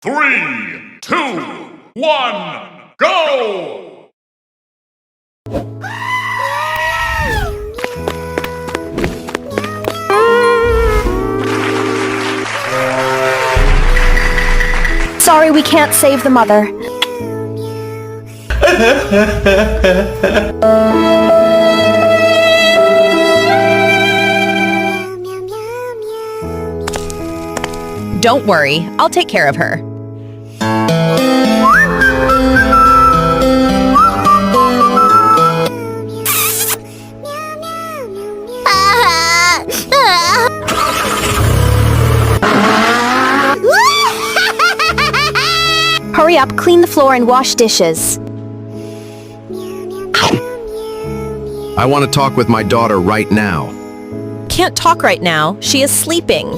3, 2, 1, go! Sorry, we can't save the mother. Don't worry, I'll take care of her. Hurry up, clean the floor and wash dishes. I want to talk with my daughter right now. Can't talk right now. She is sleeping.